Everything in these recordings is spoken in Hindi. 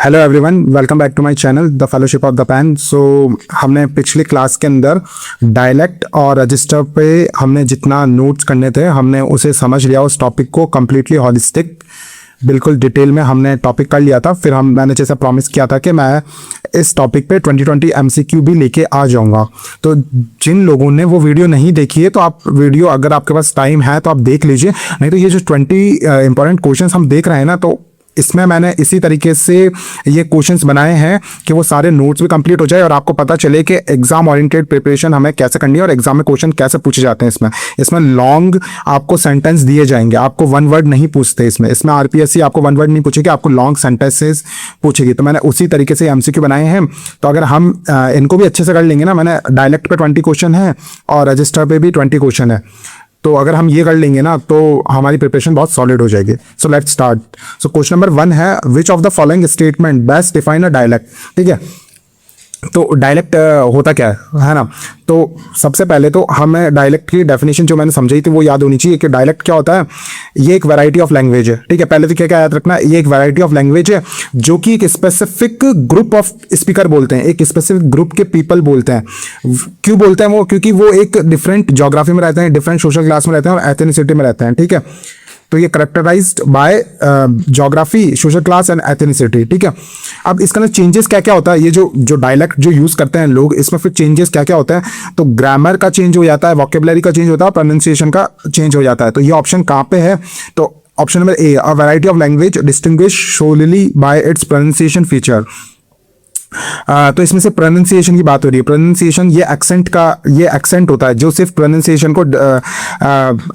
Hello everyone, welcome back to my channel the fellowship of the pen. So हमने पिछली क्लास के अंदर डायलेक्ट और रजिस्टर पे हमने जितना नोट्स करने थे हमने उसे समझ लिया। उस टॉपिक को कम्प्लीटली हॉलिस्टिक बिल्कुल डिटेल में हमने टॉपिक कर लिया था। फिर मैंने जैसे प्रॉमिस किया था कि मैं इस टॉपिक पे 2020 एमसीक्यू भी लेके आ जाऊंगा। तो जिन लोगों ने वो वीडियो नहीं देखी है तो आप वीडियो, अगर आपके पास टाइम है तो आप देख लीजिए, नहीं तो ये जो 20 इंपॉर्टेंट क्वेश्चंस हम देख रहे हैं ना, तो इसमें मैंने इसी तरीके से ये क्वेश्चंस बनाए हैं कि वो सारे नोट्स भी कंप्लीट हो जाए और आपको पता चले कि एग्जाम ओरिएंटेड प्रिपरेशन हमें कैसे करनी है और एग्जाम में क्वेश्चन कैसे पूछे जाते हैं। इसमें लॉन्ग आपको सेंटेंस दिए जाएंगे, आपको वन वर्ड नहीं पूछते। इसमें आरपीएससी आपको वन वर्ड नहीं पूछेगी, आपको लॉन्ग सेंटेंसेस पूछेगी। तो मैंने उसी तरीके से एमसीक्यू बनाए हैं। तो अगर हम इनको भी अच्छे से कर लेंगे ना, मैंने डायलेक्ट पे 20 क्वेश्चन है और रजिस्टर पे भी 20 क्वेश्चन है, तो अगर हम ये कर लेंगे ना तो हमारी प्रिपरेशन बहुत सॉलिड हो जाएगी। So let's start. So question number 1 है, विच of the following statement best define a dialect. ठीक है, तो डायलेक्ट होता क्या है ना। तो सबसे पहले तो हमें डायलेक्ट की डेफिनेशन जो मैंने समझाई थी वो याद होनी चाहिए कि डायलेक्ट क्या होता है। ये एक वैरायटी ऑफ लैंग्वेज है। ठीक है, पहले तो क्या याद रखना, ये एक वैरायटी ऑफ लैंग्वेज है जो कि एक स्पेसिफिक ग्रुप ऑफ स्पीकर बोलते हैं, एक स्पेसिफिक ग्रुप के पीपल बोलते हैं। क्यों बोलते हैं वो? क्योंकि वो एक डिफरेंट ज्योग्राफी में रहते हैं, डिफरेंट सोशल क्लास में रहते हैं और एथनिसिटी में रहते हैं। ठीक है, तो ये characterised by geography, social class and ethnicity. ठीक है, अब इसका ना चेंजेस क्या क्या होता है, ये जो डायलेक्ट जो यूज करते हैं लोग, इसमें फिर चेंजेस क्या क्या होता है। तो ग्रामर का चेंज हो जाता है, वोकेबुलरी का चेंज होता है, प्रोनाउंसिएशन का चेंज हो जाता है। तो ये ऑप्शन कहाँ पे है? तो option number A, a variety of language distinguish solely bye it's pronunciation feature. तो इसमें से प्रोनाउंसिएशन की बात हो रही है। प्रोनाउंसिएशन ये एक्सेंट होता है जो सिर्फ प्रोनाउंसिएशन को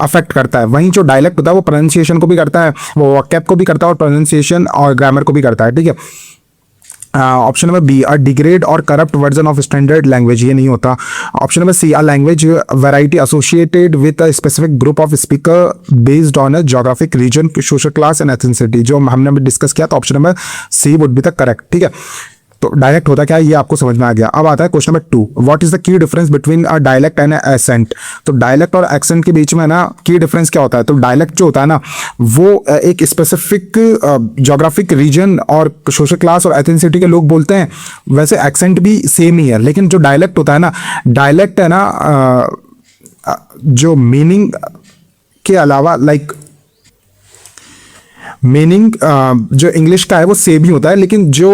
अफेक्ट करता है। वहीं जो डायलेक्ट होता है वो प्रोनाउंसिएशन को भी करता है, वो वोकैब को भी करता है और प्रोनाउंसिएशन और ग्रामर को भी करता है। ठीक है, option number B, a degrade or corrupt version of standard language, ये नहीं होता। Option number C, a language variety associated with a specific group of speaker based on a geographic region, social class and ethnicity, जो हमने डिस्कस किया। तो option number C would be the correct. ठीक है, तो डायलेक्ट होता क्या है ये आपको समझ में आ गया। अब आता है question number 2, what is the key difference between a dialect and accent. तो डायलेक्ट और एक्सेंट के बीच में ना की डिफरेंस क्या होता है? तो डायलेक्ट जो होता है ना वो एक स्पेसिफिक ज्योग्राफिक रीजन और सोशल क्लास और एथनिसिटी के लोग बोलते हैं। वैसे एक्सेंट भी सेम ही है, लेकिन जो डायलेक्ट होता है ना, डायलेक्ट है ना जो मीनिंग के अलावा लाइक मीनिंग जो इंग्लिश का है वो सेम ही होता है, लेकिन जो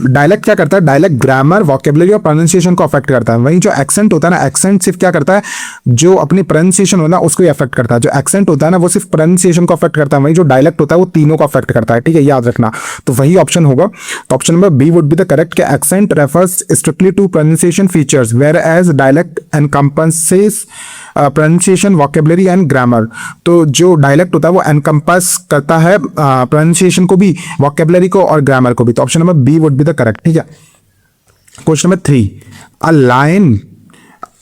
डायलेक्ट क्या करता है, डायलेक्ट ग्रामर, वोकेबुलरी और प्रोनाउंसिएशन को अफेक्ट करता है। वहीं जो एक्सेंट होता है ना, एक्सेंट सिर्फ क्या करता है, जो अपनी प्रोनाउंसिएशन होता है उसको ही अफेक्ट करता है। जो एक्सेंट होता है ना वो सिर्फ प्रोनाउंसिएशन को अफेक्ट करता है, वहीं जो डायलेक्ट होता है वो तीनों को अफेक्ट करता है। ठीक है, याद रखना। तो वही ऑप्शन होगा। तो option number B would be the correct कि accent refers strictly to pronunciation features whereas dialect encompasses pronunciation, vocabulary and grammar. तो जो डायलेक्ट होता है वो एनकम्पस करता है प्रोनाउंसिएशन को भी, वोकेबुलरी को और ग्रामर को भी। तो option number B would be the correct. ठीक है, question number 3, a line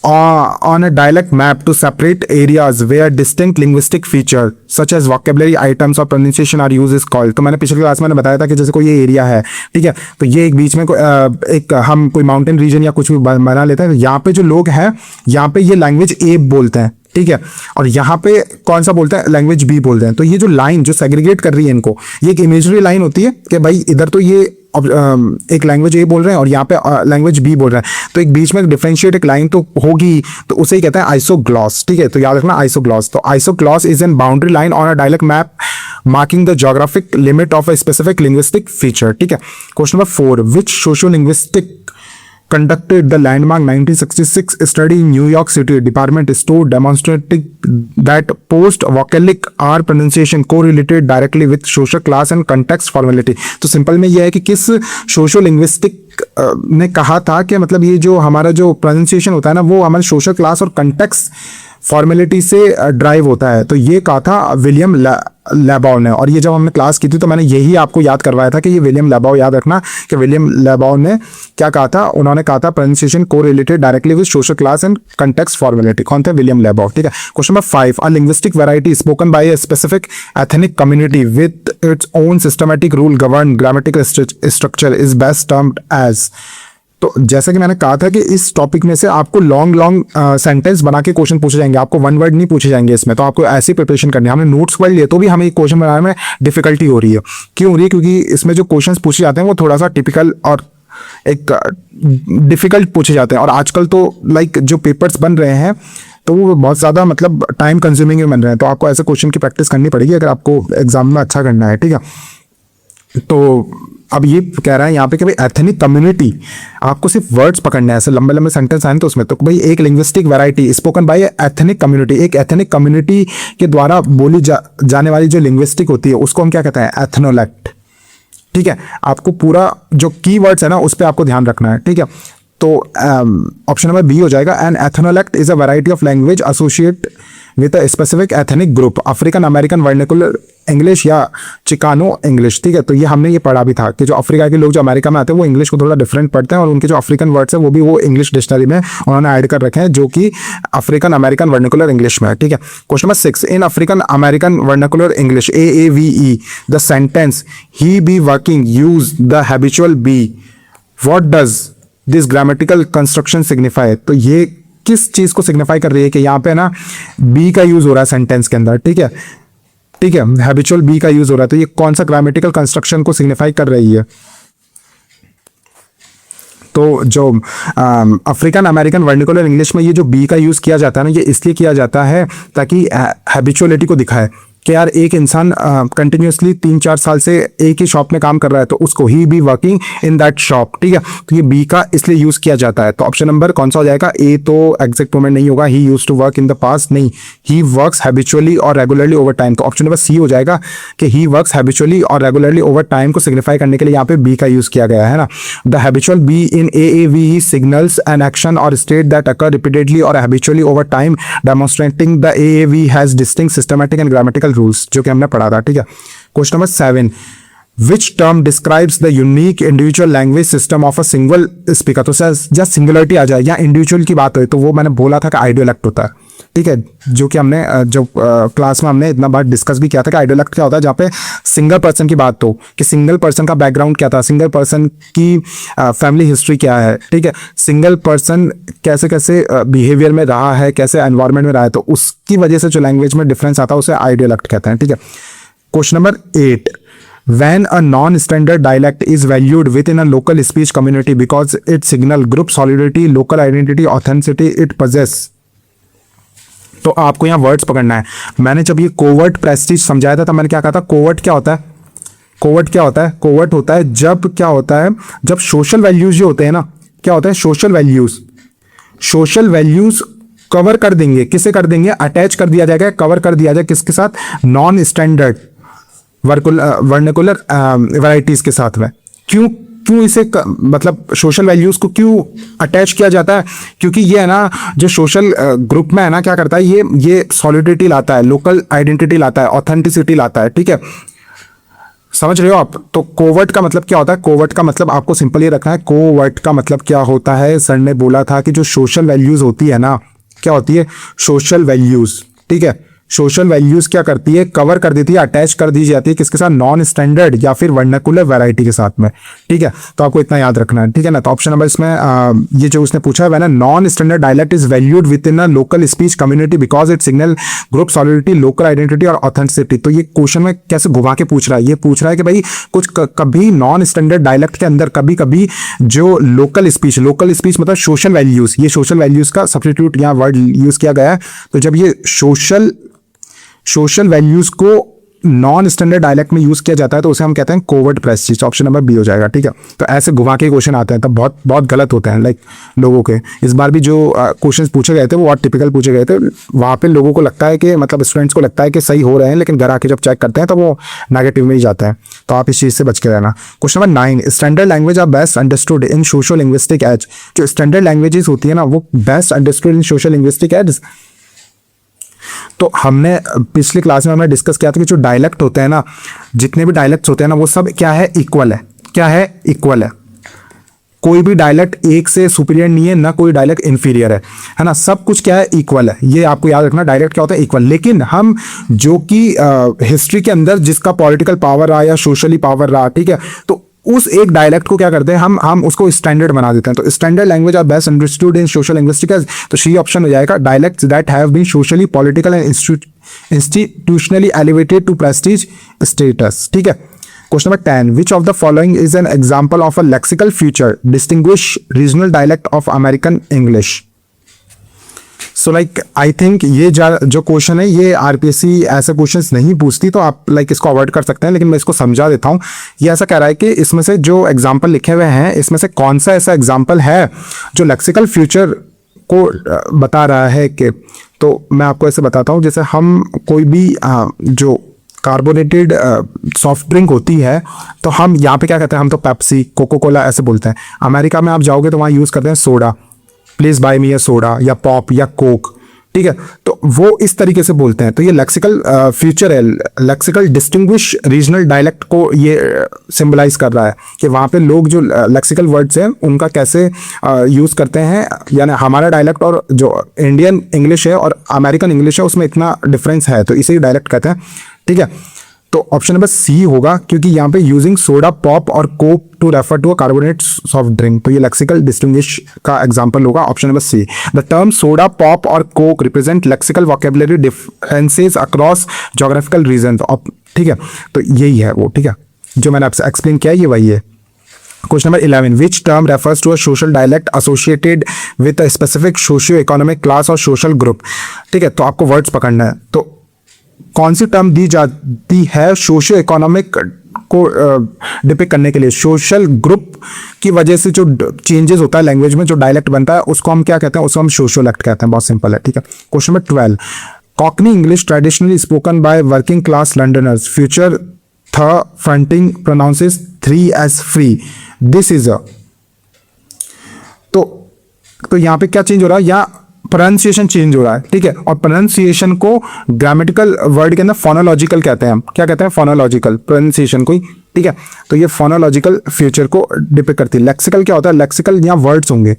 on a dialect map to separate areas where distinct linguistic feature such as vocabulary items or pronunciation are used is called। तो मैंने पिछले क्लास में बताया था कि जैसे कोई ये एरिया है, ठीक है, तो ये एक बीच में एक हम कोई माउंटेन रीजन या कुछ भी बना लेते हैं। तो यहाँ पे जो लोग हैं यहाँ पे ये लैंग्वेज ए बोलते हैं, ठीक है, और यहाँ पे कौन सा बोलता है, लैंग्वेज बी बोलते हैं। तो ये जो लाइन जो सेग्रीगेट कर रही है इनको, ये एक इमेजरी लाइन होती है कि भाई इधर तो ये एक लैंग्वेज ए बोल रहे हैं और यहाँ पे लैंग्वेज बी बोल रहे हैं, तो एक बीच में डिफरेंशिएट एक लाइन तो होगी, तो उसे ही कहते हैं आइसोग्लॉस। ठीक है, तो याद रखना आइसोग्लॉस। तो isogloss is an boundary line on a dialect map marking the geographic limit of a specific linguistic feature. ठीक है, question number 4, which socio linguistic conducted the landmark 1966 study in New York City Department Store demonstrating that post-vocalic R pronunciation correlated directly with social class and context formality। तो सिंपल में ये है कि किस सोशो लिंग्विस्टिक ने कहा था कि मतलब ये जो हमारा जो प्रोनाउंसिएशन होता है ना वो हमारे सोशल क्लास और कंटेक्स्ट फॉर्मेलिटी से ड्राइव होता है। तो ये कहा था विलियम लेबाउ ने, और ये जब हमने क्लास की थी तो मैंने यही आपको याद करवाया था कि ये विलियम लेबाउ, याद रखना कि विलियम लेबाउ ने क्या कहा था, उन्होंने कहा था प्रोनाउंसिएशन को related directly with social class and context formality. कौन थे? William Labov. ठीक है, question number 5, a linguistic variety spoken by a specific ethnic community with its own systematic rule govern grammatical structure is best termed as. तो जैसा कि मैंने कहा था कि इस टॉपिक में से आपको लॉन्ग लॉन्ग सेंटेंस बना के क्वेश्चन पूछे जाएंगे, आपको वन वर्ड नहीं पूछे जाएंगे इसमें, तो आपको ऐसी प्रिपरेशन करनी है। हमने नोट्स पढ़ लिए तो भी हमें क्वेश्चन बनाने में डिफिकल्टी हो रही है। क्यों हो रही है? क्योंकि इसमें जो क्वेश्चन पूछे जाते हैं वो थोड़ा सा टिपिकल और एक डिफिकल्ट पूछे जाते हैं, और आजकल तो लाइक जो पेपर्स बन रहे हैं तो वो बहुत ज़्यादा मतलब टाइम कंज्यूमिंग बन रहे हैं। तो आपको ऐसे क्वेश्चन की प्रैक्टिस करनी पड़ेगी अगर आपको एग्जाम में अच्छा करना है, ठीक है। तो अब ये कह रहा है यहाँ पे कि भाई एथनिक कम्युनिटी, आपको सिर्फ वर्ड्स पकड़ने हैं, ऐसे लंबे लंबे सेंटेंस आए तो उसमें, तो भाई एक linguistic variety spoken bye ethnic community, एक एथनिक कम्युनिटी के द्वारा बोली जाने वाली जो लिंग्विस्टिक होती है उसको हम क्या कहते हैं? एथनोलेक्ट, ठीक है। आपको पूरा जो कीवर्ड्स है ना उस पर आपको ध्यान रखना है, ठीक है। तो ऑप्शन नंबर बी हो जाएगा। An ethnolect is a variety of language associate with a specific ethnic group, African American vernacular English या चिकानो इंग्लिश, ठीक है। तो ये हमने ये पढ़ा भी था कि जो अफ्रीका के लोग जो अमेरिका में आते हैं वो इंग्लिश को थोड़ा डिफरेंट पढ़ते हैं, और उनके जो अफ्रीकन वर्ड्स है वो भी वो इंग्लिश डिक्शनरी में उन्होंने ऐड कर रखे हैं जो कि अफ्रीकन अमेरिकन वर्नाकुलर इंग्लिश में है, ठीक है। Question number 6, in African American vernacular English AAVE the sentence he be working use the habitual be, what does this grammatical construction signify? तो ये किस चीज को सिग्निफाई कर रही है कि यहाँ पे ना बी का यूज हो रहा है सेंटेंस के अंदर, ठीक है, ठीक है, हैबिचुअल बी का यूज हो रहा है। तो ये कौन सा ग्रामेटिकल कंस्ट्रक्शन को सिग्निफाई कर रही है? तो जो अफ्रीकन अमेरिकन वर्नाकुलर इंग्लिश में ये जो बी का यूज किया जाता है ना, ये इसलिए किया जाता है ताकि हैबिचुअलिटी को दिखाए कि यार एक इंसान कंटिन्यूसली 3-4 साल से एक ही शॉप में काम कर रहा है तो उसको he be working in that shop, ठीक है। तो ये बी का इसलिए यूज किया जाता है। तो ऑप्शन नंबर कौन सा हो जाएगा? ए तो एग्जैक्ट मोमेंट नहीं होगा, he use to work in the past, नहीं, ही वर्क्स हैबिचुअली और रेगुलरली ओवर टाइम। तो ऑप्शन नंबर सी हो जाएगा कि ही वर्क्स हैबिचुअली और रेगुलरली ओवर टाइम को सिग्निफाई करने के लिए यहाँ पे बी का यूज किया गया है ना। The habitual be in AAVE signals an action और स्टेट दैट अकर रिपीटेडली और habitually over time demonstrating the AAVE has distinct systematic and grammatical rules, जो कि हमने पढ़ा था, ठीक है। Question number 7, which term describes the unique individual language system of a single speaker? तो सर जब सिंगुलरिटी आ जाए या इंडिविजुअल की बात हो तो वो मैंने बोला था कि आइडियोलेक्ट होता है, ठीक है, जो कि हमने जो क्लास में हमने इतना बार डिस्कस भी किया था कि आइडियोलेक्ट क्या होता है, जहाँ पे सिंगल पर्सन की बात हो कि सिंगल पर्सन का बैकग्राउंड क्या था, सिंगल पर्सन की फैमिली हिस्ट्री क्या है, ठीक है, सिंगल पर्सन कैसे कैसे बिहेवियर में रहा है, कैसे एनवायरमेंट में रहा है, तो उसकी वजह से जो लैंग्वेज में डिफरेंस आता है उसे आइडियोलेक्ट कहते हैं, ठीक है। Question number 8, when a non-standard dialect is valued within a local speech community because it signal group solidarity, local identity, authenticity it possess। तो आपको यहाँ वर्ड्स पकड़ना है। मैंने जब ये कोवर्ट प्रेस्टीज समझाया था तब मैंने क्या कहा था? कोवर्ट क्या होता है? कोवर्ट क्या होता है? कोवर्ट होता है जब क्या होता है, जब सोशल वैल्यूज जो होते हैं ना, क्या होता है? Social values, social values cover कर देंगे, किसे कर देंगे? अटैच कर दिया जाएगा, कवर कर दिया जाए किसके साथ? नॉन स्टैंडर्ड वर्नाकुलर वैरायटीज के साथ में। क्यों इसे मतलब सोशल वैल्यूज को क्यों अटैच किया जाता है? क्योंकि ये है ना जो सोशल ग्रुप में है ना, क्या करता है ये सॉलिडिटी लाता है, लोकल आइडेंटिटी लाता है, ऑथेंटिसिटी लाता है, ठीक है, समझ रहे हो आप? तो कोवर्ट का मतलब क्या होता है? कोवर्ट का मतलब आपको सिंपल ये रखना है। कोवर्ट का मतलब क्या होता है? सर ने बोला था कि जो सोशल वैल्यूज होती है ना, क्या होती है? सोशल वैल्यूज, ठीक है, सोशल वैल्यूज क्या करती है? कवर कर देती है, अटैच कर दी जाती है किसके साथ? नॉन स्टैंडर्ड या फिर वर्नाकुलर वैरायटी के साथ में, ठीक है। तो आपको इतना याद रखना है, ठीक है ना। तो ऑप्शन नंबर इसमें ये जो उसने पूछा है वह non standard dialect is valued with in a local speech community because it signal group solidity, local identity और ऑथेंटिसिटी। तो ये क्वेश्चन में कैसे घुमा के पूछ रहा है? ये पूछ रहा है कि भाई कुछ कभी नॉन स्टैंडर्ड डायलेक्ट के अंदर कभी कभी जो लोकल स्पीच मतलब सोशल वैल्यूज, ये सोशल वैल्यूज का सब्स्टिट्यूट यहाँ वर्ड यूज किया गया है। तो जब ये सोशल वैल्यूज को नॉन स्टैंडर्ड डायलेक्ट में यूज किया जाता है तो उसे हम कहते हैं covert prestige. Option number B हो जाएगा, ठीक है। तो ऐसे घुमा के क्वेश्चन आते हैं तब बहुत बहुत गलत होते हैं लाइक लोगों के। इस बार भी जो क्वेश्चंस पूछे गए थे वो बहुत टिपिकल पूछे गए थे। वहाँ पे लोगों को लगता है कि मतलब स्टूडेंट्स को लगता है कि सही हो रहे हैं, लेकिन घर आके जब चेक करते हैं तो वो नेगेटिव में ही जाता है। तो आप इस चीज़ से बच के रहना। Question number 9, standard language are best understood in social linguistic age. जो स्टैंडर्ड लैंग्वेजेस होती है ना वो best understood in social linguistic age. तो हमने पिछली क्लास में हमने डिस्कस किया था कि जो डायलेक्ट होते हैं ना, जितने भी डायलेक्ट्स होते हैं ना वो सब क्या है? इक्वल है। क्या है? इक्वल है। कोई भी डायलेक्ट एक से सुपीरियर नहीं है, ना कोई डायलेक्ट इंफीरियर है ना। सब कुछ क्या है? इक्वल है। ये आपको याद रखना, डायलेक्ट क्या होता है? इक्वल। लेकिन हम जो कि हिस्ट्री के अंदर जिसका पॉलिटिकल पावर रहा या सोशली पावर रहा, ठीक है, तो उस एक डायलेक्ट को क्या करते हैं, हम उसको स्टैंडर्ड बना देते हैं। तो standard language are best understood in social linguistics, तो सी ऑप्शन हो जाएगा। Dialects that have been socially political and institutionally elevated to prestige status. ठीक है, question number 10, which of the following is an example of a lexical feature distinguish regional dialect of American English. So like I think ये जो क्वेश्चन है ये आरपीएससी ऐसे क्वेश्चंस नहीं पूछती, तो आप लाइक इसको अवॉइड कर सकते हैं, लेकिन मैं इसको समझा देता हूँ। ये ऐसा कह रहा है कि इसमें से जो एग्जाम्पल लिखे हुए हैं इसमें से कौन सा ऐसा एग्जाम्पल है जो लेक्सिकल फ्यूचर को बता रहा है कि, तो मैं आपको ऐसे बताता हूँ, जैसे हम कोई भी जो कार्बोनेटेड सॉफ्ट ड्रिंक होती है तो हम यहाँ पे क्या कहते हैं, हम तो पेप्सी, कोको कोला ऐसे बोलते हैं। अमेरिका में आप जाओगे तो वहाँ यूज़ करते हैं soda, please buy me a soda या पॉप या कोक। ठीक है, तो वो इस तरीके से बोलते हैं। तो ये लेक्सिकल फ्यूचर है, लेक्सिकल डिस्टिंग्विश रीजनल डायलेक्ट को ये सिंबलाइज कर रहा है कि वहाँ पे लोग जो लेक्सिकल वर्ड्स हैं उनका कैसे यूज़ करते हैं। यानी हमारा डायलेक्ट और जो इंडियन इंग्लिश है और अमेरिकन इंग्लिश है उसमें इतना डिफरेंस है, तो इसे ही डायलेक्ट कहते हैं। ठीक है, तो ऑप्शन नंबर सी होगा, क्योंकि यहाँ पे यूजिंग सोडा पॉप और Coke to refer to a carbonate soft drink, तो ये लेक्सिकल डिस्टिंग्विश का एग्जांपल होगा, option number C. The term soda pop और Coke represent lexical vocabulary differences across geographical region. ठीक है, तो यही है वो। ठीक है, जो मैंने आपसे एक्सप्लेन किया ये वही है। Question number 11, which term refers to a social dialect associated with a specific socio economic class और सोशल ग्रुप। ठीक है, तो आपको वर्ड्स पकड़ना है। तो कौन सी टर्म दी जाती है सोशियो इकोनॉमिक को डिपिक्ट करने के लिए? सोशल ग्रुप की वजह से जो चेंजेस होता है लैंग्वेज में, जो डायलेक्ट बनता है, उसको हम क्या कहते हैं? उसको हम सोशियोलेक्ट कहते हैं। बहुत सिंपल है। ठीक है, question number 12, Cockney English traditionally spoken by working class Londoners, feature th fronting pronounces 3 as free, this is a. तो यहां पे क्या चेंज हो रहा है? या प्रोनाउंसिएशन चेंज हो रहा है। ठीक है, और प्रोनाउंसिएशन को ग्रामेटिकल वर्ड के अंदर फोनोलॉजिकल कहते हैं। हम क्या कहते हैं? फोनोलॉजिकल प्रोनाउंसिएशन को ही। ठीक है, तो ये फोनोलॉजिकल फ्यूचर को डिपिक्ट करती है। लेक्सिकल क्या होता है? लेक्सिकल यहाँ वर्ड्स होंगे,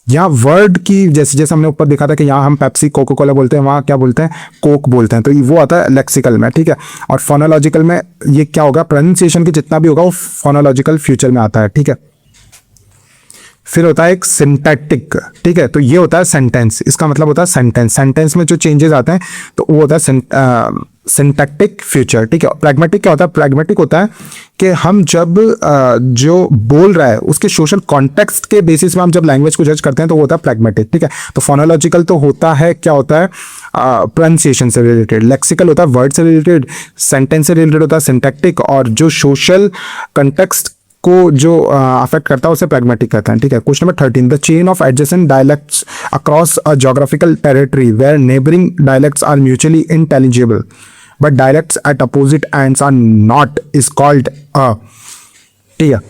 यहाँ वर्ड की जैसे जैसे हमने ऊपर देखा था कि यहाँ हम पेप्सी कोको कोला बोलते हैं, वहाँ क्या बोलते हैं? कोक बोलते हैं। तो वो आता है लेक्सिकल में। ठीक है, और फोनोलॉजिकल में ये क्या होगा? प्रोनाउंसिएशन की जितना भी होगा वो फोनोलॉजिकल फ्यूचर में आता है। ठीक है, फिर होता है एक सिंटैक्टिक। ठीक है, तो ये होता है सेंटेंस, इसका मतलब होता है सेंटेंस। सेंटेंस में जो चेंजेस आते हैं तो वो होता है सिंटैक्टिक फ्यूचर। ठीक है, प्रैग्मेटिक क्या होता है? प्रैग्मेटिक होता है कि हम जब जो बोल रहा है उसके सोशल कॉन्टेक्स्ट के बेसिस में हम जब लैंग्वेज को जज करते हैं तो वो होता है प्रैग्मेटिक। ठीक है, तो फोनोलॉजिकल तो होता है, क्या होता है? प्रोनाउंसिएशन से रिलेटेड। लेक्सिकल होता है वर्ड से रिलेटेड, सेंटेंस से रिलेटेड होता है सिंटैक्टिक, और जो सोशल कॉन्टेक्स्ट को जो अफेक्ट करता है उसे प्रैग्मेटिक कहते हैं। ठीक है, question number 13, the chain of adjacent dialects across a geographical territory where neighbouring dialects are mutually intelligible but dialects at opposite ends are not is called a. ठीक है,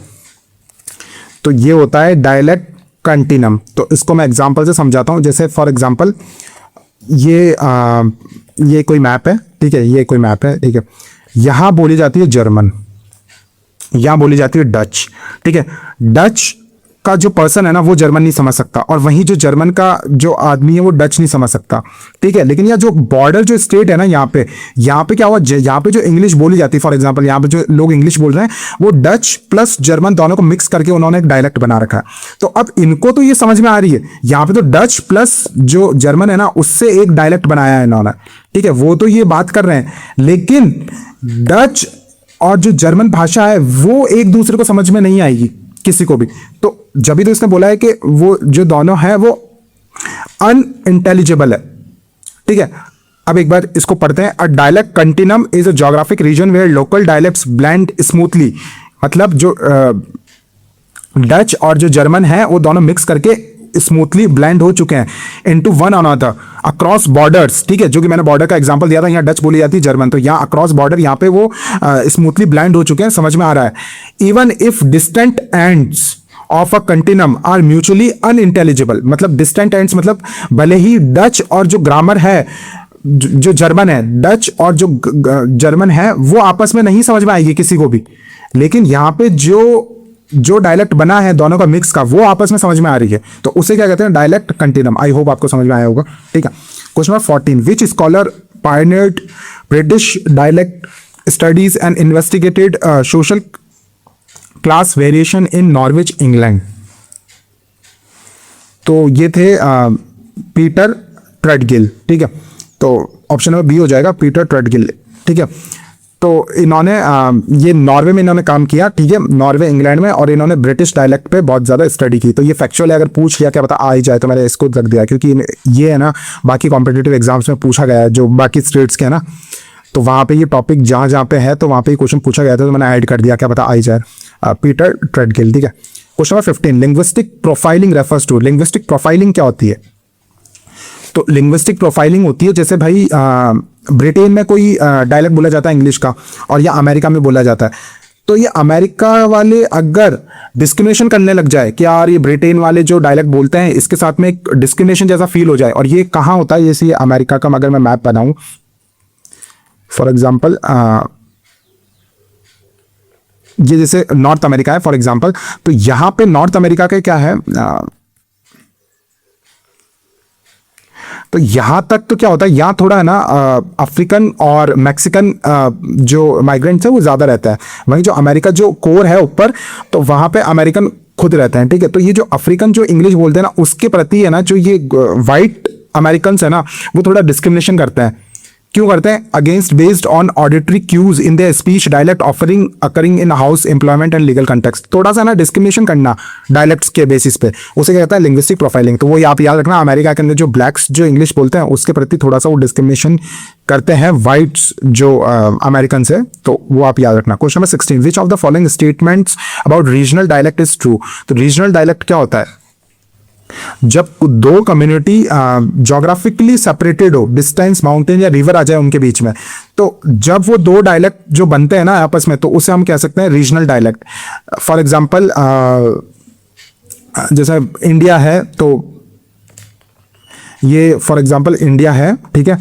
तो ये होता है डायलेक्ट कंटिनम। तो इसको मैं एग्जांपल से समझाता हूं। जैसे फॉर एग्जांपल ये कोई मैप है। ठीक है, ये कोई मैप है। ठीक है, यहां बोली जाती है जर्मन, यहां बोली जाती है डच। ठीक है, डच का जो पर्सन है ना वो जर्मन नहीं समझ सकता, और वहीं जो जर्मन का जो आदमी है वो डच नहीं समझ सकता। ठीक है, लेकिन यह जो बॉर्डर जो स्टेट है ना, यहाँ पे क्या हुआ? यहाँ पे जो इंग्लिश बोली जाती है, फॉर एग्जांपल यहाँ पे जो लोग इंग्लिश बोल रहे हैं वो डच प्लस जर्मन दोनों को मिक्स करके उन्होंने एक डायलेक्ट बना रखा है। तो अब इनको तो ये समझ में आ रही है, यहाँ पे तो डच प्लस जो जर्मन है ना उससे एक डायलेक्ट बनाया है इन्होंने। ठीक है, वो तो ये बात कर रहे हैं, लेकिन डच और जो जर्मन भाषा है वो एक दूसरे को समझ में नहीं आएगी किसी को भी। तो जब भी तो इसने बोला है कि वो जो दोनों है वो अनइंटेलिजिबल है। ठीक है, अब एक बार इसको पढ़ते हैं। A dialect continuum is a geographic region where local dialects blend smoothly, मतलब जो डच और जो जर्मन है वो दोनों मिक्स करके स्मूथली ब्लेंड हो चुके हैं into one another across borders. ठीक है, जो कि मैंने बॉर्डर का एग्जांपल दिया था, यहाँ डच बोली जाती है जर्मन, तो यहाँ अक्रॉस बॉर्डर यहाँ पे वो स्मूथली ब्लेंड हो चुके हैं, समझ में आ रहा है। Even if distant ends of a continuum are mutually unintelligible, मतलब डिस्टेंट एंड्स मतलब भले ही डच और जो ग्रामर है जो जर्मन है, डच और जो जर्मन है वो आपस में नहीं समझ में आएगी किसी को भी, लेकिन यहाँ पे जो डायलेक्ट बना है दोनों का मिक्स का वो आपस में समझ में आ रही है, तो उसे क्या कहते हैं? Dialect continuum. आई होप आपको समझ में आया होगा। ठीक है, question number 14, which scholar pioneered British dialect studies and investigated social class variation in Norwich England. तो ये थे पीटर ट्रेडगिल, ठीक है। तो ऑप्शन नंबर बी हो जाएगा, पीटर ट्रेडगिल, ठीक है। तो इन्होंने ये नॉर्वे में इन्होंने काम किया, ठीक है, नॉर्वे इंग्लैंड में, और इन्होंने ब्रिटिश डायलेक्ट पे बहुत ज़्यादा स्टडी की। तो ये फैक्चुअल है, अगर पूछ लिया क्या पता आ ही जाए, तो मैंने इसको रख दिया क्योंकि ये है ना बाकी कॉम्पिटिटिव एग्जाम्स में पूछा गया है जो बाकी स्टेट्स के है ना, तो वहाँ पे ये टॉपिक जहाँ जहाँ पे है तो वहाँ पे ये क्वेश्चन पूछा गया था, तो मैंने ऐड कर दिया, क्या पता आ ही जाए। पीटर ट्रेडगिल, ठीक है। Question number 15, linguistic profiling refers to. Linguistic profiling क्या होती है? तो लिंग्विस्टिक प्रोफाइलिंग होती है जैसे भाई ब्रिटेन में कोई डायलेक्ट बोला जाता है इंग्लिश का, और या अमेरिका में बोला जाता है, तो ये अमेरिका वाले अगर डिस्क्रिमिनेशन करने लग जाए कि यार ये ब्रिटेन वाले जो डायलेक्ट बोलते हैं इसके साथ में एक डिस्क्रिमिनेशन जैसा फील हो जाए, और ये कहाँ होता है, जैसे ये अमेरिका का अगर मैं मैप बनाऊं फॉर एग्जाम्पल, ये जैसे नॉर्थ अमेरिका है फॉर एग्जाम्पल, तो यहां पे नॉर्थ अमेरिका के क्या है, तो यहां तक तो क्या होता है, यहां थोड़ा है ना अफ्रीकन और मैक्सिकन जो माइग्रेंट्स है वो ज्यादा रहता है। वहीं जो अमेरिका जो कोर है ऊपर, तो वहां पे अमेरिकन खुद रहते हैं, ठीक है। तो ये जो अफ्रीकन जो इंग्लिश बोलते हैं ना, उसके प्रति है ना जो ये वाइट अमेरिकन है ना, वो थोड़ा डिस्क्रिमिनेशन करते हैं। क्यों करते हैं? Against based on auditory cues in their speech dialect offering occurring in house employment and legal context. थोड़ा सा ना डिस्क्रिमिनेशन करना डायलेक्ट्स के बेसिस पे, उसे कहता है लिंग्विस्टिक प्रोफाइलिंग। तो वो आप याद रखना, अमेरिका के अंदर जो ब्लैक्स जो इंग्लिश बोलते हैं उसके प्रति थोड़ा सा वो डिस्क्रिमिनेशन करते हैं वाइट्स जो अमेरिकन है, तो वो आप याद रखना। Question number 16, which of the following statements about regional dialect is true. तो रीजनल डायलेक्ट क्या होता है? जब दो कम्युनिटी जोग्राफिकली सेपरेटेड हो, डिस्टेंस माउंटेन या रिवर आ जाए उनके बीच में, तो जब वो दो डायलेक्ट जो बनते हैं ना आपस में, तो उसे हम कह सकते हैं रीजनल डायलेक्ट। फॉर एग्जांपल जैसे इंडिया है, तो ये फॉर एग्जांपल इंडिया है, ठीक है,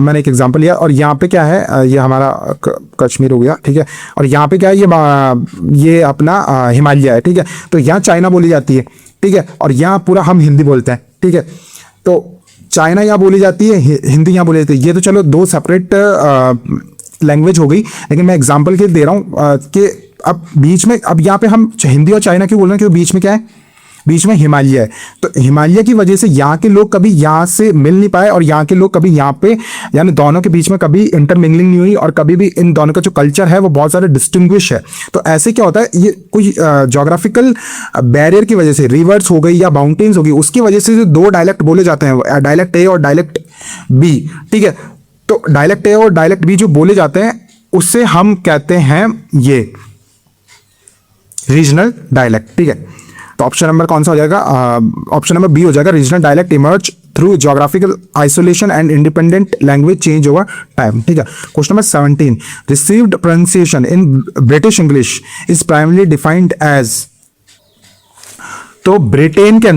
मैंने एक एग्जांपल लिया, और यहाँ पे क्या है, ये हमारा कश्मीर हो गया, ठीक है, और यहाँ पे क्या है, ये अपना हिमालय है, ठीक है। तो यहाँ चाइना बोली जाती है, ठीक है, और यहाँ पूरा हम हिंदी बोलते हैं, ठीक है। तो चाइना यहाँ बोली जाती है, हिंदी यहाँ बोली जाती है। ये तो चलो दो सेपरेट लैंग्वेज हो गई, लेकिन मैं एग्जांपल के दे रहा हूँ कि अब बीच में, अब यहाँ पे हम हिंदी और चाइना क्यों बोल रहे हैं, क्योंकि बीच में क्या है, बीच में हिमालय है। तो हिमालय की वजह से यहाँ के लोग कभी यहाँ से मिल नहीं पाए, और यहाँ के लोग कभी यहाँ पे, यानी दोनों के बीच में कभी इंटरमिंगलिंग नहीं हुई, और कभी भी इन दोनों का जो कल्चर है वो बहुत ज़्यादा डिस्टिंग्विश है। तो ऐसे क्या होता है, ये कोई जोग्राफिकल बैरियर की वजह से, रिवर्स हो गई या माउंटेन्स हो गई, उसकी वजह से जो दो डायलेक्ट बोले जाते हैं, डायलेक्ट ए और डायलेक्ट बी, ठीक है। तो डायलेक्ट ए और डायलेक्ट बी जो बोले जाते हैं उससे हम कहते हैं ये रीजनल डायलेक्ट, ठीक है। तो ऑप्शन नंबर कौन सा हो जाएगा? ऑप्शन नंबर बी हो जाएगा, regional dialect emerge through geographical isolation and independent language change over time, ठीक है। Question number 17, received pronunciation in British English is primarily defined as. तो ब्रिटेन के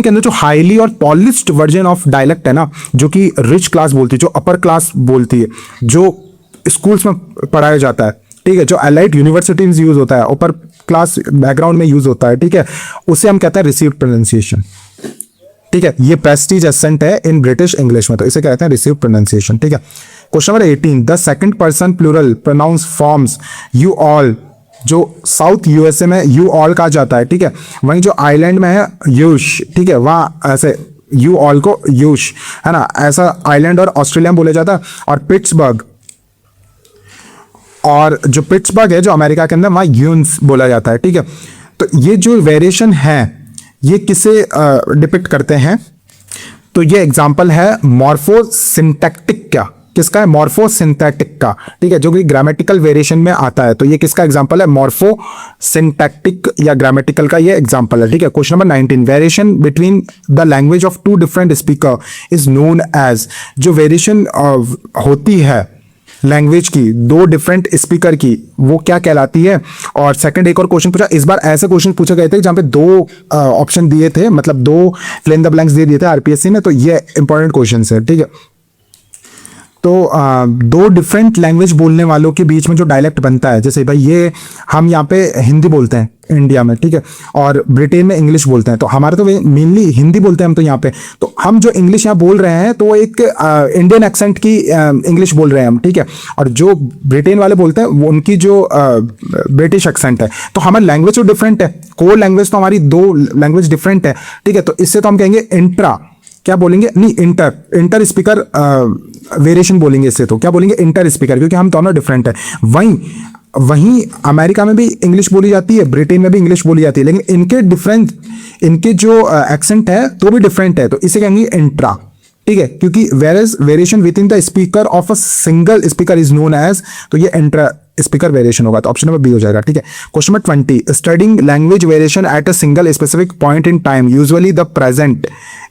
अंदर जो हाईली और पॉलिश्ड वर्जन ऑफ डायलेक्ट है ना, जो कि रिच क्लास बोलती है, जो अपर क्लास बोलती है, जो स्कूल्स में पढ़ाया जाता है, ठीक है, जो एलाइड यूनिवर्सिटी में यूज होता है, ऊपर क्लास बैकग्राउंड में यूज होता है, ठीक है, उसे हम कहते हैं रिसीव्ड प्रोनाउंसिएशन, ठीक है। ये प्रेस्टीज एसेंट है इन ब्रिटिश इंग्लिश में, तो इसे कहते हैं रिसीव्ड प्रोनाउंसिएशन, ठीक है। Question number 18, the second person plural pronouns forms you all, जो साउथ यूएसए में यू ऑल कहा जाता है, ठीक है, वहीं जो आइलैंड में है यूश, ठीक है, वहां ऐसे यू ऑल को यूश, है ना, ऐसा आइलैंड और ऑस्ट्रेलिया में बोला जाता है। और पिट्सबर्ग, और जो पिट्सबर्ग है जो अमेरिका के अंदर, वहाँ यून्स बोला जाता है, ठीक है। तो ये जो वेरिएशन है ये किसे डिपिक्ट करते हैं? तो ये एग्जांपल है मॉर्फोसिंटैक्टिक का, किसका है? मॉर्फोसिंटैक्टिक का, ठीक है, जो कि ग्रामेटिकल वेरिएशन में आता है। तो ये किसका एग्जांपल है? मॉर्फोसिंटैक्टिक या ग्रामेटिकल का ये एग्जांपल है, ठीक है। Question number 19, variation between the language of two different speaker is known as. जो वेरिएशन होती है लैंग्वेज की दो डिफरेंट स्पीकर की, वो क्या कहलाती है? और सेकंड एक और क्वेश्चन पूछा, इस बार ऐसे क्वेश्चन पूछे गए थे जहां पे दो ऑप्शन दिए थे, मतलब दो फिल इन द ब्लैंक्स दे दिए थे आरपीएससी ने, तो ये इंपॉर्टेंट क्वेश्चन है, ठीक है। तो दो डिफरेंट लैंग्वेज बोलने वालों के बीच में जो डायलेक्ट बनता है, जैसे भाई ये हम यहाँ पे हिंदी बोलते हैं इंडिया में, ठीक है, और ब्रिटेन में इंग्लिश बोलते हैं, तो हमारे तो मेनली हिंदी बोलते हैं हम तो यहाँ पे, तो हम जो इंग्लिश यहाँ बोल रहे हैं तो वो एक इंडियन एक्सेंट की इंग्लिश बोल रहे हैं हम, ठीक है, और जो ब्रिटेन वाले बोलते हैं वो उनकी जो ब्रिटिश एक्सेंट है, तो हमारी लैंग्वेज तो डिफरेंट है, कोर लैंग्वेज तो हमारी दो लैंग्वेज डिफरेंट है, ठीक है, तो इससे तो हम कहेंगे इंट्रा, क्या बोलेंगे, नहीं इंटर स्पीकर वेरिएशन बोलेंगे इससे, तो क्या बोलेंगे, इंटर स्पीकर, क्योंकि हम दोनों डिफरेंट है। वहीं अमेरिका में भी इंग्लिश बोली जाती है, ब्रिटेन में भी इंग्लिश बोली जाती है, लेकिन इनके जो एक्सेंट है तो भी डिफरेंट है, तो इसे कहेंगे इंट्रा, ठीक है, क्योंकि variation with in the speaker of a single speaker is known as, तो ये इंट्रा स्पीकर वेरिएशन होगा, तो ऑप्शन नंबर बी हो जाएगा, ठीक है। Question number 20, studying language variation at a single specific point in time usually the present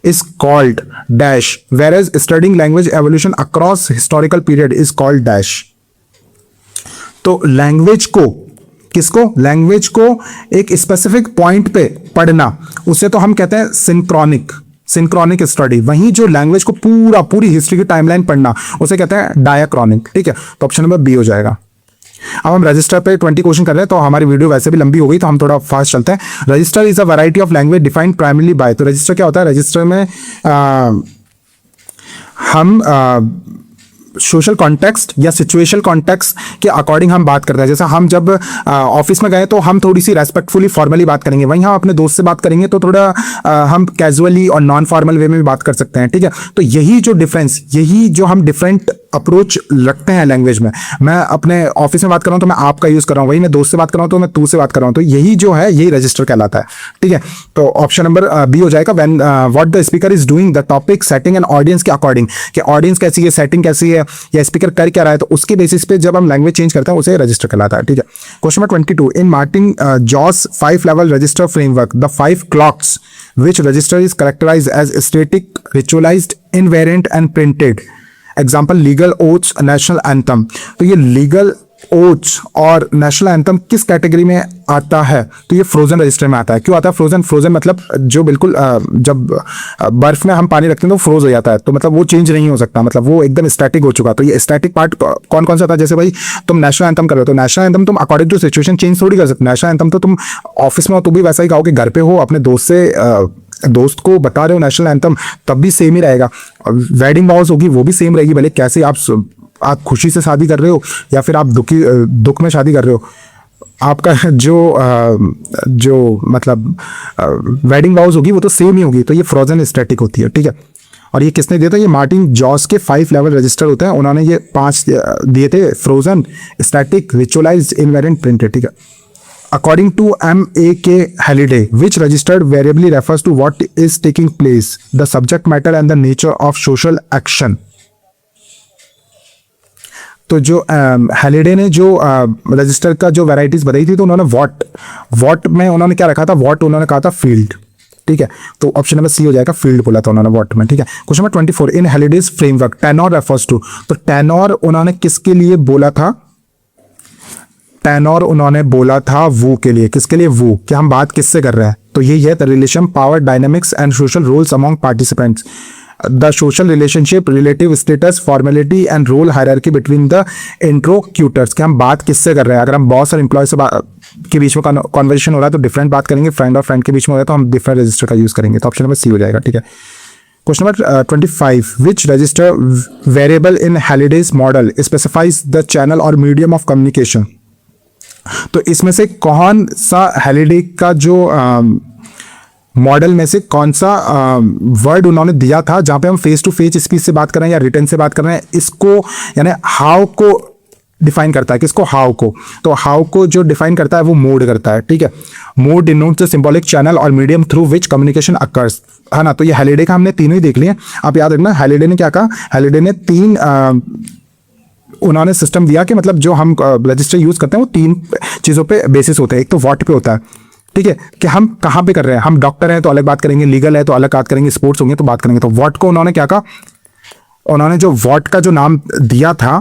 is called dash, whereas studying language evolution across historical period is called dash. तो लैंग्वेज को, किसको, लैंग्वेज को एक स्पेसिफिक पॉइंट पे पढ़ना, उसे तो हम कहते हैं सिंक्रोनिक स्टडी। वहीं जो लैंग्वेज को पूरी हिस्ट्री की टाइमलाइन पढ़ना, उसे कहते हैं डायाक्रॉनिक, ठीक है, तो ऑप्शन नंबर बी हो जाएगा। अब हम रजिस्टर पे 20 क्वेश्चन कर रहे हैं, तो हमारी वीडियो वैसे भी लंबी हो गई, तो हम थोड़ा फास्ट चलते हैं। Register is a variety of language defined primarily bye, तो रजिस्टर क्या होता है, रजिस्टर में हम सोशल कॉन्टेक्स्ट या सिचुएशनल कॉन्टेक्स्ट के अकॉर्डिंग हम बात करते हैं। जैसे हम जब ऑफिस में गए तो हम थोड़ी सी रेस्पेक्टफुली फॉर्मली बात करेंगे, वहीं हम अपने दोस्त से बात करेंगे तो थोड़ा हम कैजुअली और नॉन फॉर्मल वे में भी बात कर सकते हैं, ठीक है। तो यही जो डिफरेंस, यही जो हम डिफरेंट अप्रोच रखते हैं लैंग्वेज में, मैं अपने ऑफिस में बात कर रहा हूँ तो मैं आपका यूज कर रहा हूँ, वही मैं दोस्त से बात कर रहा हूँ तो मैं तू से बात कर रहा हूँ, तो यही जो है यही रजिस्टर कहलाता है, ठीक है। तो ऑप्शन नंबर बी हो जाएगा, when what the speaker is doing the topic setting and audience के अकॉर्डिंग, कि ऑडियंस कैसी है, सेटिंग कैसी है, या स्पीकर कर क्या रहा है, तो उसके बेसिस पे जब हम लैंग्वेज चेंज करते हैं उसे रजिस्टर कहलाता है, ठीक है। Question number 22, in Martin Joos 5 level register framework the 5 clocks which register is characterized as static, ritualized, invariant and printed. Example legal oaths, national anthem. तो ये लीगल ओथ्स और नेशनल एंथम किस कैटेगरी में आता है, तो ये फ्रोजन रजिस्टर में आता है। क्यों आता है फ्रोजन मतलब जो बिल्कुल जब बर्फ में हम पानी रखते हैं तो फ्रोज हो जाता है, तो मतलब वो चेंज नहीं हो सकता, मतलब वो एकदम स्टैटिक हो चुका। तो ये स्टैटिक पार्ट कौन कौन सा था, जैसे भाई तुम नेशनल एंथम कर रहे हो तो नेशनल एंथम तुम अकॉर्डिंग टू सिचुएशन चेंज थोड़ी कर सकते। नेशनल एंथम तो तुम ऑफिस में हो तो भी वैसा ही गाओगे, घर पे हो अपने दोस्त को बता रहे हो नेशनल एंथम, तब भी सेम ही रहेगा। वेडिंग वॉज होगी वो भी सेम रहेगी, भले कैसे आप खुशी से शादी कर रहे हो या फिर आप दुख में शादी कर रहे हो, आपका जो मतलब वेडिंग वॉज होगी वो तो सेम ही होगी। तो ये फ्रोजन स्टैटिक होती है, ठीक है। और ये किसने दिया था, ये मार्टिन जॉस के 5 लेवल रजिस्टर होते हैं, उन्होंने ये 5 दिए थे, फ्रोजन, स्टैटिक, रिचुअलाइज्ड, इनवेरिएंट, प्रिंटेड, ठीक है। According to M.A.K. Halliday, which registered variably refers to what is taking place, the subject matter and the nature of social action. तो जो हैलिडे ने जो रजिस्टर का जो वैरायटीज बताई थी, तो उन्होंने वॉट में उन्होंने क्या रखा था, वॉट उन्होंने कहा था फील्ड, ठीक है। तो ऑप्शन नंबर सी हो जाएगा, फील्ड बोला था उन्होंने वॉट में, ठीक है। Question number 24, in Halliday's framework tenor refers to, तो टेनोर उन्होंने किसके लिए बोला था, टेनोर उन्होंने बोला था वू के लिए। किसके लिए, वू, कि हम बात किससे कर रहे हैं, तो ये है the relation, power dynamics and social roles among participants, the social relationship, relative status, formality and role hierarchy between the interlocutors, कि हम बात किससे कर रहे हैं। अगर हम बॉस और एम्प्लॉय से के बीच में कॉन्वर्सेशन हो रहा है तो डिफरेंट बात करेंगे, फ्रेंड और फ्रेंड के बीच में हो रहा है तो हम डिफरेंट रजिस्टर का यूज करेंगे, तो ऑप्शन नंबर सी हो जाएगा, ठीक है। Question number 25, which register variable in Halliday's model specifies the channel और मीडियम ऑफ कम्युनिकेशन, तो इसमें से कौन सा हैलिडे का जो मॉडल में से कौन सा वर्ड उन्होंने दिया था जहां पे हम फेस टू फेस स्पीच से बात कर रहे हैं या रिटर्न से बात कर रहे हैं, इसको यानी हाउ को डिफाइन करता है, किसको, हाउ को। तो हाउ को जो डिफाइन करता है वो मोड करता है, ठीक है। Mode denotes the symbolic channel और medium through which communication occurs, है ना। तो ये हैलिडे का हमने तीनों ही देख लिए, आप याद रखना हैलिडे ने क्या कहा, हैलिडे ने 3 उन्होंने सिस्टम दिया कि मतलब जो हम रजिस्टर यूज करते हैं वो 3 चीज़ों पे बेसिस होते हैं। एक तो वॉट पे होता है, ठीक है, कि हम कहाँ पे कर रहे हैं, हम डॉक्टर हैं तो अलग बात करेंगे, लीगल है तो अलग बात करेंगे, स्पोर्ट्स होंगे तो बात करेंगे। तो वॉट को उन्होंने क्या कहा, उन्होंने जो वॉट का जो नाम दिया था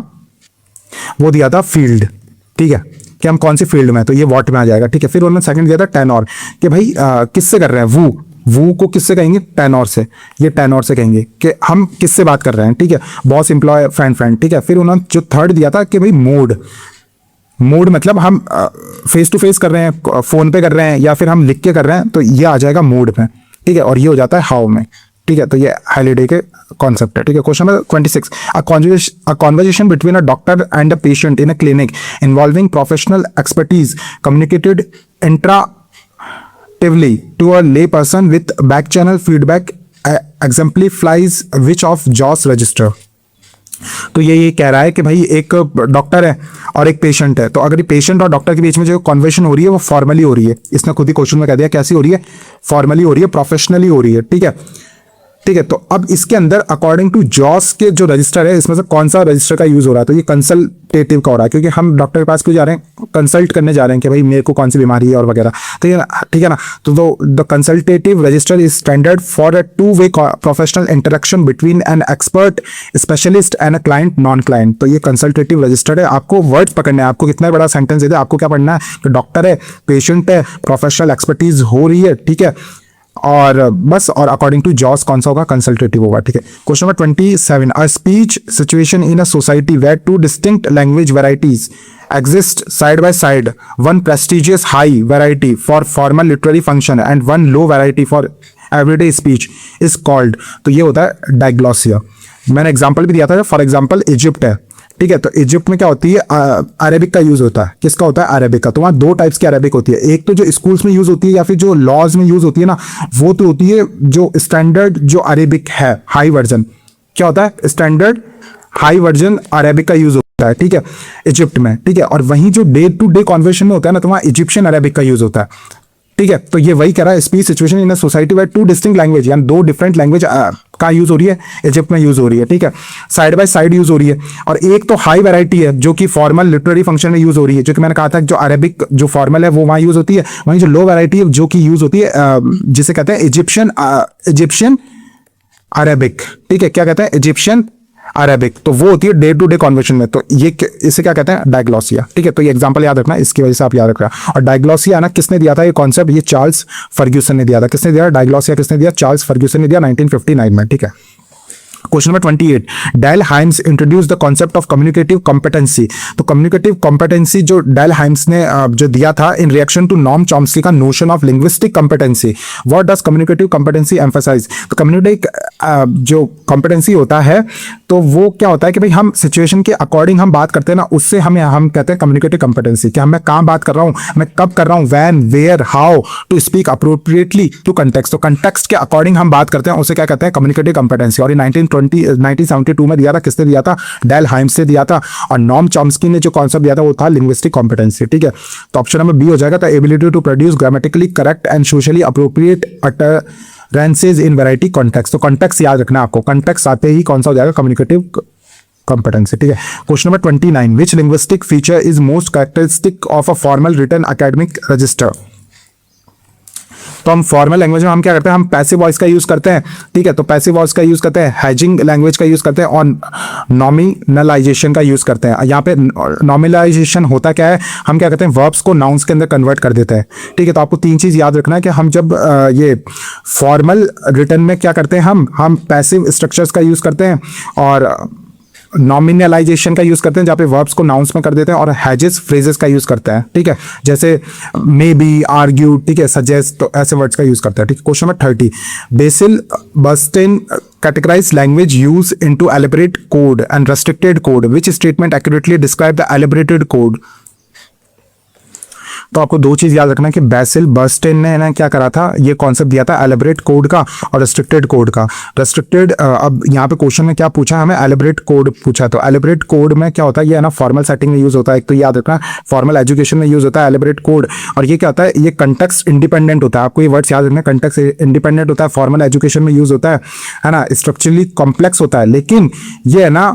वो दिया था फील्ड, ठीक है, कि हम कौन सी फील्ड में, तो ये वॉट में आ जाएगा, ठीक है। फिर उन्होंने सेकंड दिया था टेनोर, कि भाई किससे कर रहे हैं, वू, वो को किससे कहेंगे, टेनोर से, ये टेनोर से कहेंगे कि हम किससे बात कर रहे हैं, ठीक है, बॉस एम्प्लॉय फ्रेंड फ्रेंड, ठीक है। फिर उन्होंने जो थर्ड दिया था कि भाई मोड, मोड मतलब हम फेस टू फेस कर रहे हैं, फोन पे कर रहे हैं, या फिर हम लिख के कर रहे हैं, तो ये आ जाएगा मोड में, ठीक है, और ये हो जाता है हाउ में, ठीक है। तो ये हॉलीडे के कॉन्सेप्ट है, ठीक है। Question number 26, a conversation between a doctor and a patient in a clinic involving professional expertise communicated interactively to a lay person with back channel feedback exemplifies which of JAWS register। तो ये कह रहा है कि भाई एक डॉक्टर है और एक पेशेंट है, तो अगर ये पेशेंट और डॉक्टर के बीच में जो कन्वर्सेशन हो रही है वो फॉर्मली हो रही है, इसने खुद ही क्वेश्चन में कह दिया कैसी हो रही है, फॉर्मली हो रही है, प्रोफेशनली हो रही है, ठीक है, ठीक है। तो अब इसके अंदर अकॉर्डिंग टू जॉस के जो रजिस्टर है इसमें से कौन सा रजिस्टर का यूज हो रहा है, तो ये कंसल्टेटिव का हो रहा है, क्योंकि हम डॉक्टर के पास क्यों जा रहे हैं, कंसल्ट करने जा रहे हैं कि भाई मेरे को कौन सी बीमारी है और वगैरह, तो ये ठीक है ना। तो the consultative register is standard for a two way professional interaction between an expert specialist and a client non client. तो ये कंसल्टेटिव रजिस्टर है, आपको वर्ड्स पकड़ना है, आपको कितना बड़ा सेंटेंस दे दे, आपको क्या पढ़ना है कि डॉक्टर है, पेशेंट है, प्रोफेशनल एक्सपर्टीज हो रही है, ठीक है, और बस, और अकॉर्डिंग टू जॉस कौन सा होगा, कंसल्टेटिव होगा, ठीक है। Question number 27, a speech situation in a society where two distinct language varieties exist side by side, one prestigious high variety for formal literary function and one low variety for everyday speech is called। तो ये होता है डायग्लॉसिया। मैंने एग्जांपल भी दिया था, फॉर एग्जांपल इजिप्ट है, ठीक है, तो इजिप्ट में क्या होती है, अरेबिक का यूज होता है, किसका होता है, अरेबिक का। तो वहाँ दो टाइप्स की अरेबिक होती है, एक तो जो स्कूल्स में यूज होती है या फिर जो लॉज में यूज होती है ना, वो तो होती है जो स्टैंडर्ड जो अरेबिक है, हाई वर्जन, क्या होता है, स्टैंडर्ड हाई वर्जन अरेबिक का यूज होता है, ठीक है, इजिप्ट में, ठीक है। और वहीं जो डे टू डे कॉन्वर्सेशन में होता है ना, तो वहाँ इजिप्शियन अरेबिक का यूज होता है, ठीक है। तो ये वही कह रहा है, speech situation in a society where two distinct language, यानी दो डिफरेंट लैंग्वेज का यूज हो रही है, इजिप्ट में यूज हो रही है, ठीक है, साइड बाय साइड यूज हो रही है। और एक तो हाई वैरायटी है जो कि फॉर्मल लिटरेरी फंक्शन में यूज हो रही है, जो कि मैंने कहा था जो अरेबिक जो फॉर्मल है वो वहां यूज होती है, वहीं जो लो वैरायटी है जो कि यूज होती है जिसे कहते हैं इजिप्शियन अरेबिक, ठीक है, क्या कहते हैं, इजिप्शियन अरेबिक, तो वो होती है डे टू डे कॉन्वर्सेशन में। तो ये इसे क्या कहते हैं, डायग्लॉसिया, ठीक है। तो ये एग्जांपल याद रखना, इसकी वजह से आप याद रखना। और डायग्लॉसिया ना किसने दिया था ये कॉन्सेप्ट, ये चार्ल्स फर्ग्यूसन ने दिया था। किसने दिया डायग्लॉसिया, किसने दिया, चार्ल्स फर्ग्यूसन ने दिया 1959 में, ठीक है। Question number 28, Dell Hymes introduce the concept of communicative competency. तो कम्युनिकेटिव कॉम्पिटेंसी जो डेल हाइम्स ने जो दिया था in reaction to Noam Chomsky का notion of linguistic competency. What does communicative competency emphasise. तो कम्युनिकेटिव जो कॉम्पिटेंसी होता है तो वो क्या होता है कि भाई हम सिचुएशन के अकॉर्डिंग हम बात करते हैं ना, उससे हम कहते हैं कम्युनिकेटिव कॉम्पिटेंसी, कि मैं कहाँ बात कर रहा हूँ, मैं कब कर रहा हूँ, when, where, how to speak appropriately to context. तो कंटेक्स्ट के अकॉर्डिंग हम बात करते हैं, उसे क्या कहते हैं, कम्युनिकेटिव कॉम्पिटेंसी। और ये 1972 में दिया था, किसने दिया था, डेल हाइम्स से दिया था। और नॉम चॉम्स्की ने जो कॉन्सेप्ट दिया था वो था लिंग्विस्टिक कॉम्पिटेंसी, ठीक है। तो ऑप्शन नंबर बी हो जाएगा, the ability to produce grammatically correct and socially appropriate utterances in variety context। तो कॉन्टेक्स्ट याद रखना आपको, कॉन्टेक्स्ट आते ही कौन सा हो जाएगा, कम्युनिकेटिव कॉम्पिटेंसी, ठीक है। Question number 29, which linguistic feature is most characteristic of a formal written academic register. तो हम फॉर्मल लैंग्वेज में हम क्या करते हैं, हम पैसिव वॉइस का यूज करते हैं, ठीक है। तो पैसिव वॉइस का यूज करते हैं, हैजिंग लैंग्वेज का यूज करते हैं और नॉमिनलाइजेशन का यूज करते हैं। यहाँ पे नॉमिनलाइजेशन होता क्या है, हम क्या करते हैं, वर्ब्स को नाउन्स के अंदर कन्वर्ट कर देते हैं, ठीक है। तो आपको तीन चीज याद रखना है कि हम जब ये फॉर्मल रिटन में क्या करते हैं, हम पैसिव स्ट्रक्चर्स का यूज करते हैं और नॉमिनलाइजेशन का यूज करते हैं जहाँ पे वर्ब्स को नाउंस में कर देते हैं, और हैजेस फ्रेजेस का यूज करते हैं, ठीक है, जैसे मे बी, आर्ग्यू, ठीक है, सजेस्ट, तो ऐसे वर्ड्स का यूज करते हैं, ठीक है। Question number 30, Basil Bernstein categorize language use into elaborate code and restricted code, which statement accurately describe the elaborated code। तो आपको दो चीज याद रखना है कि बेसिल बर्स्टेन ने ना क्या करा था, ये कॉन्सेप्ट दिया था एलेबरेट कोड का और रेस्ट्रिक्टेड कोड का। रेस्ट्रिक्टेड, अब यहाँ पे क्वेश्चन में क्या पूछा हमें, एलेबरेट कोड पूछा। तो एलेबरेट कोड में क्या होता है, ये है ना फॉर्मल सेटिंग में यूज होता है, एक तो याद रखना फॉर्मल एजुकेशन में यूज होता है एलेबरेट कोड। और ये क्या होता है, ये कंटेक्स्ट इंडिपेंडेंट होता है, आपको ये वर्ड्स याद रखना, कंटेक्स्ट इंडिपेंडेंट होता है, फॉर्मल एजुकेशन में यूज होता है ना, स्ट्रक्चरली कॉम्प्लेक्स होता है, लेकिन ये है ना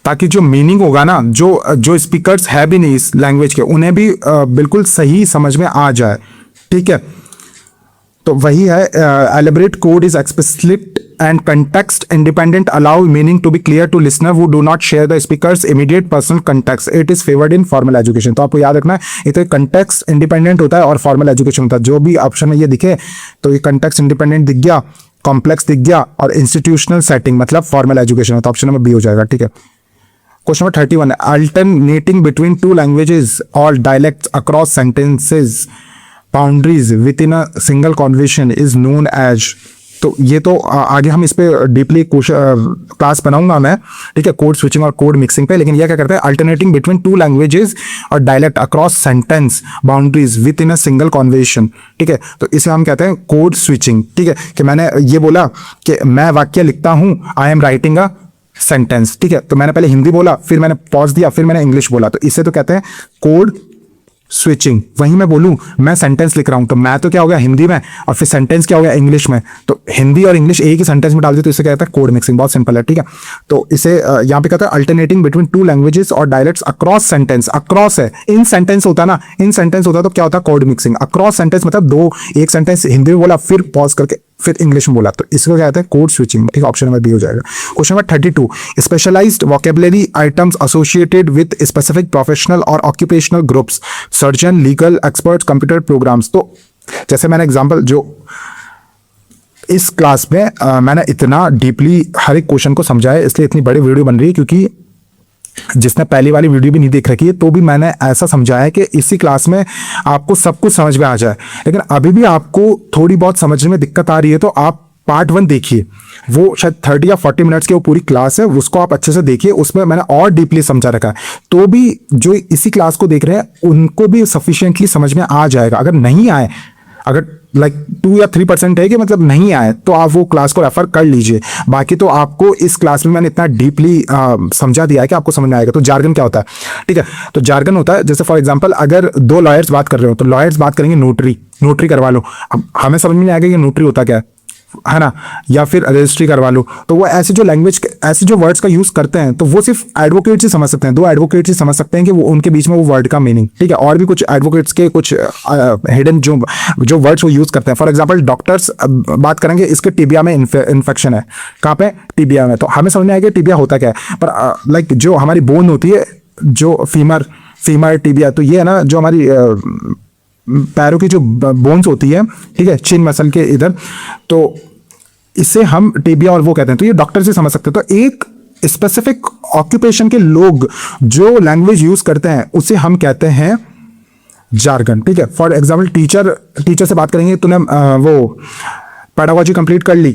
ताकि जो मीनिंग होगा ना, जो स्पीकर्स है भी नहीं इस लैंग्वेज के, उन्हें भी बिल्कुल सही समझ में आ जाए, ठीक है। तो वही है, elaborate code is explicit and context independent, allow meaning to be clear to listener who do not share the speaker's immediate personal context. It is favored in formal education. तो आपको याद रखना है, ये तो context independent होता है और formal education होता है. जो भी ऑप्शन में ये दिखे तो ये context independent दिख गया, complex दिख गया और institutional setting मतलब formal education होता है. ऑप्शन नंबर बी हो जाएगा. ठीक है. Question number 31, alternating between two languages or dialects across sentences boundaries within a single conversation is known as. तो ये तो आगे हम इस पे डीपली क्लास बनाऊंगा मैं, ठीक है, कोड स्विचिंग और कोड मिक्सिंग पे. लेकिन ये क्या करता है, अल्टरनेटिंग बिटवीन टू लैंग्वेजेस और dialect across sentence boundaries with in a single conversation. ठीक है, तो इसे हम कहते हैं कोड स्विचिंग. ठीक है, कि मैंने ये बोला कि मैं वाक्य लिखता हूं, I am writing a sentence. ठीक है, तो मैंने पहले हिंदी बोला, फिर मैंने पॉज दिया, फिर मैंने इंग्लिश बोला, तो इसे तो कहते हैं कोड स्विचिंग. वहीं मैं बोलूं मैं सेंटेंस लिख रहा हूं, तो मैं तो क्या हो गया हिंदी में और फिर सेंटेंस क्या हो गया इंग्लिश में, तो हिंदी और इंग्लिश एक ही सेंटेंस में डाल दी, तो इसे कहता है कोड मिक्सिंग. बहुत सिंपल है. ठीक है, तो इसे यहां पे कहता है अल्टरनेटिंग बिटवीन टू लैंग्वेजेस और डायलेक्ट्स अक्रॉस सेंटेंस. अक्रॉस है, इन सेंटेंस होता ना, इन सेंटेंस होता तो क्या होता कोड मिक्सिंग. अक्रॉस सेंटेंस मतलब दो, एक सेंटेंस हिंदी में बोला फिर पॉज करके फिर इंग्लिश में बोला, तो इसको क्या कहते हैं कोड स्विचिंग. ठीक है, ऑप्शन नंबर बी हो जाएगा. Question number 32, specialised vocabulary items associated with specific professional और occupational groups, surgeon, legal experts, computer programs. तो जैसे मैंने एग्जांपल जो इस क्लास में मैंने इतना डीपली हर एक क्वेश्चन को समझाया, इसलिए इतनी बड़ी वीडियो बन रही है, क्योंकि जिसने पहली वाली वीडियो भी नहीं देख रखी है तो भी मैंने ऐसा समझाया कि इसी क्लास में आपको सब कुछ समझ में आ जाए. लेकिन अभी भी आपको थोड़ी बहुत समझने में दिक्कत आ रही है तो आप पार्ट 1 देखिए, वो शायद 30 या 40 मिनट्स की वो पूरी क्लास है, उसको आप अच्छे से देखिए, उसमें मैंने और डीपली समझा रखा है. तो भी जो इसी क्लास को देख रहे हैं उनको भी सफिशिएंटली समझ में आ जाएगा. अगर नहीं आए, अगर लाइक 2 या 3% है कि मतलब नहीं आए, तो आप वो क्लास को रेफर कर लीजिए. बाकी तो आपको इस क्लास में मैंने इतना डीपली समझा दिया है कि आपको समझ में आएगा. तो जार्गन क्या होता है, ठीक है, तो जार्गन होता है जैसे फॉर एग्जांपल अगर दो लॉयर्स बात कर रहे हो तो लॉयर्स बात करेंगे नोटरी करवा लो. अब हमें समझ में नहीं आएगा कि नोटरी होता क्या है ना, या फिर रजिस्ट्री करवा लो. तो वो ऐसे जो लैंग्वेज, ऐसे जो वर्ड्स का यूज करते हैं तो वो सिर्फ एडवोकेट से समझ सकते हैं, दो एडवोकेट से समझ सकते हैं कि वो उनके बीच में वो वर्ड का मीनिंग. ठीक है, और भी कुछ एडवोकेट्स के कुछ हिडन जो वर्ड्स वो यूज करते हैं. फॉर एग्जांपल डॉक्टर्स बात करेंगे इसके टिबिया में इन्फेक्शन है, कहाँ पे, टिबिया में, तो हमें समझ में आएगा टिबिया होता क्या है. पर लाइक जो हमारी बोन होती है, जो फीमर टिबिया, तो ये है ना जो हमारी पैरों की जो बोन्स होती है, ठीक है, चिन मसल के इधर, तो इसे हम टिबिया और वो कहते हैं. तो ये डॉक्टर से समझ सकते हैं. तो एक स्पेसिफिक ऑक्यूपेशन के लोग जो लैंग्वेज यूज करते हैं उसे हम कहते हैं जार्गन. ठीक है, फॉर एग्जाम्पल टीचर से बात करेंगे, तूने वो पेडागोजी कंप्लीट कर ली,